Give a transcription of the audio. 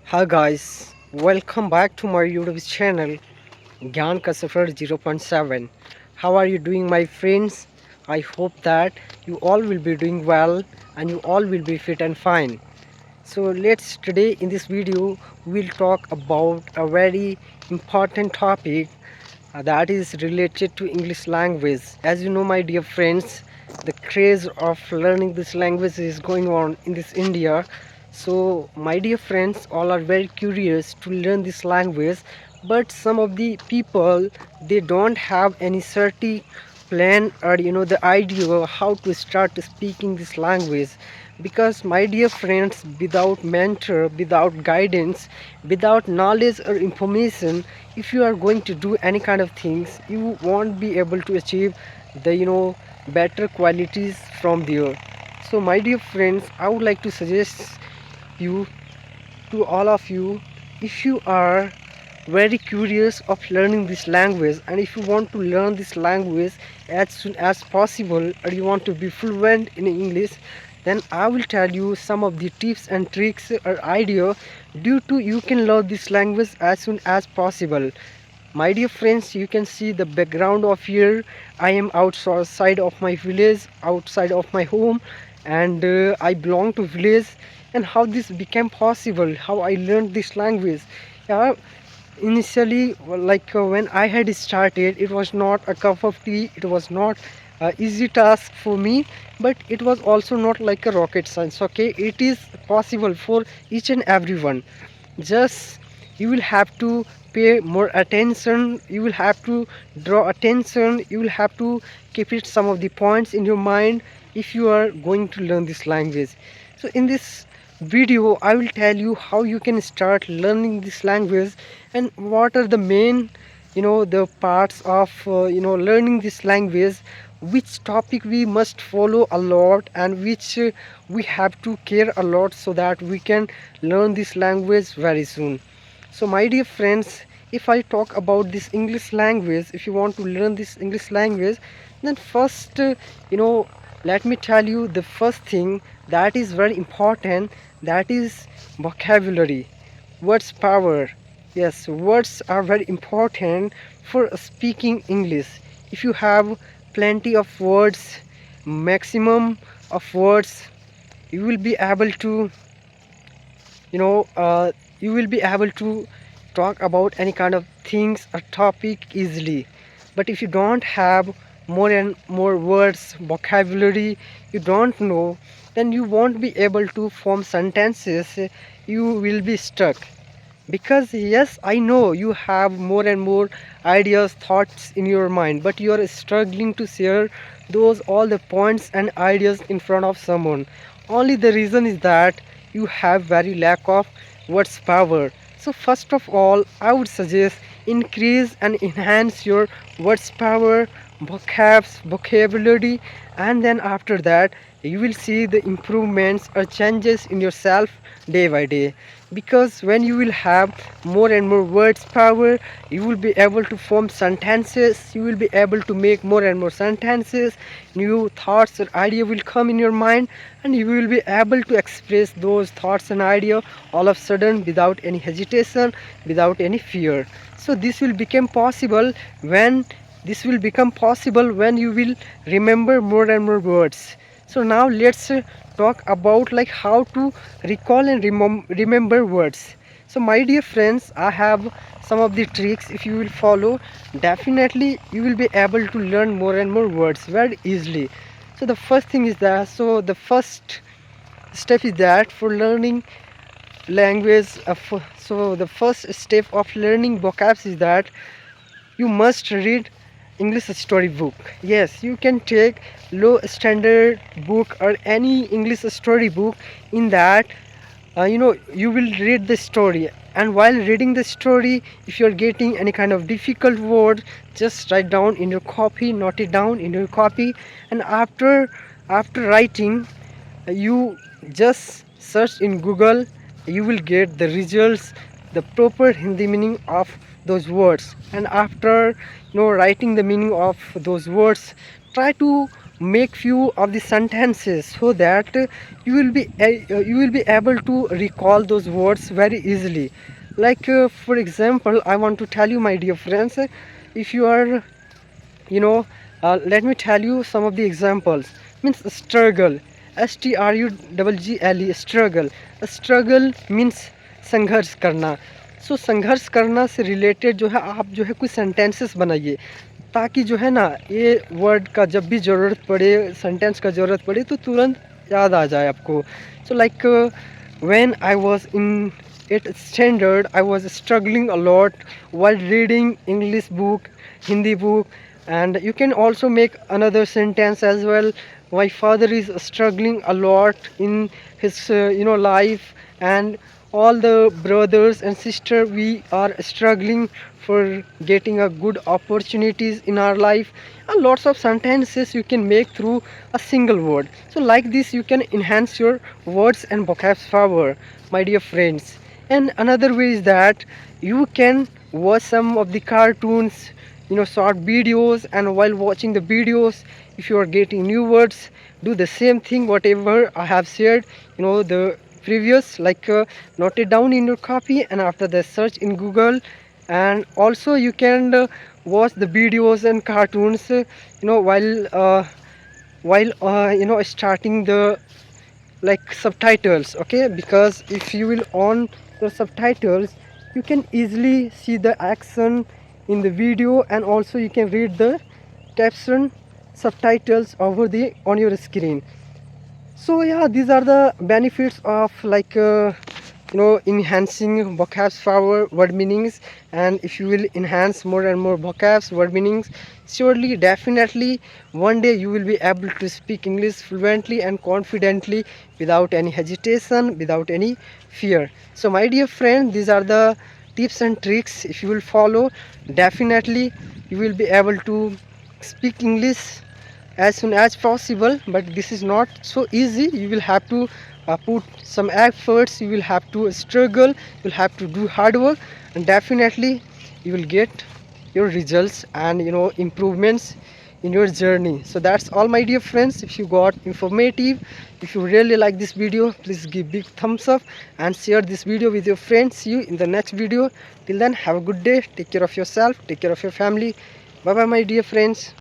Hi guys, welcome back to my YouTube channel Gyan Ka Safar 0.7. How are you doing my friends? I hope that you all will be doing well and you all will be fit and fine. So let's today in this video we'll talk about a very important topic that is related to English language. As you know my dear friends, the craze of learning this language is going on in this India. So my dear friends all are very curious to learn this language, but some of the people they don't have any certain plan or the idea how to start speaking this language. Because my dear friends, without mentor, without guidance, without knowledge or information, if you are going to do any kind of things, you won't be able to achieve the better qualities from there. So my dear friends, I would like to suggest you to all of you, if you are very curious of learning this language and if you want to learn this language as soon as possible, or you want to be fluent in English, then I will tell you some of the tips and tricks or idea due to you can learn this language as soon as possible. My dear friends, you can see the background of here. I am outside of my village, outside of my home, and I belong to village. And how this became possible, how I learned this language. Yeah, initially, well, when I had started, it was not a cup of tea, it was not a easy task for me, but it was also not like a rocket science. Okay, it is possible for each and everyone. Just you will have to pay more attention, you will have to draw attention, you will have to keep it some of the points in your mind if you are going to learn this language. So in this video I will tell you how you can start learning this language and what are the main the parts of learning this language, which topic we must follow a lot and which we have to care a lot so that we can learn this language very soon. So my dear friends, if I talk about this English language, if you want to learn this English language, then first let me tell you the first thing that is very important, that is vocabulary, words power. Yes, words are very important for speaking English. If you have plenty of words, maximum of words, you will be able to you know uh, you will be able to talk about any kind of things or topic easily. But if you don't have more and more words, vocabulary, you don't know, then you won't be able to form sentences. You will be stuck. Because yes, I know you have more and more ideas, thoughts in your mind, but you are struggling to share those all the points and ideas in front of someone. Only the reason is that you have very lack of words power. So first of all, I would suggest increase and enhance your words power, vocabulary, and then after that you will see the improvements or changes in yourself day by day. Because when you will have more and more words power, you will be able to form sentences, you will be able to make more and more sentences, new thoughts or idea will come in your mind, and you will be able to express those thoughts and idea all of a sudden without any hesitation, without any fear. So this will become possible when you will remember more and more words. So now let's talk about like how to recall and remember words. So my dear friends, I have some of the tricks. If you will follow, definitely you will be able to learn more and more words very easily. So the first thing is that, so the first step is that for learning language, so the first step of learning vocabs is that you must read English storybook. Yes, you can take low standard book or any English storybook. In that, you will read the story, and while reading the story, if you're getting any kind of difficult word, just write down in your copy, note it down in your copy, and after writing, you just search in Google, you will get the results, the proper Hindi meaning of those words. And after writing the meaning of those words, try to make few of the sentences so that you will be able to recall those words very easily. Like for example, I want to tell you, my dear friends, if you are, you know, let me tell you some of the examples. Means struggle, struggle, struggle. Struggle means संघर्ष करना. सो संघर्ष करना से related जो है आप जो है कुछ सेंटेंसेस बनाइए, ताकि जो है ना ये वर्ड का जब भी ज़रूरत पड़े, सेंटेंस का ज़रूरत पड़े तो तुरंत याद आ जाए आपको. So like when I was in 8th standard, I was struggling a lot while reading English book, Hindi book, and you can also make another sentence as well. My father is struggling a lot in his life, and all the brothers and sister, we are struggling for getting a good opportunities in our life. And lots of sentences you can make through a single word. So like this you can enhance your words and vocab power, my dear friends. And another way is that you can watch some of the cartoons, short videos, and while watching the videos, if you are getting new words, do the same thing whatever I have shared, the previous, like note it down in your copy, and after the search in Google. And also you can watch the videos and cartoons, while starting the like subtitles, okay, because if you will on the subtitles, you can easily see the action in the video, and also you can read the caption subtitles over the on your screen. So yeah, these are the benefits of like enhancing vocabs power, word meanings. And if you will enhance more and more vocabs, word meanings, surely, definitely, one day you will be able to speak English fluently and confidently, without any hesitation, without any fear. So my dear friend, these are the tips and tricks. If you will follow, definitely you will be able to speak English as soon as possible. But this is not so easy. You will have to put some efforts, you will have to struggle, you will have to do hard work, and definitely you will get your results and improvements in your journey. So that's all, my dear friends. If you got informative, if you really like this video, please give big thumbs up and share this video with your friends. See you in the next video. Till then, have a good day, take care of yourself, take care of your family. Bye bye, my dear friends.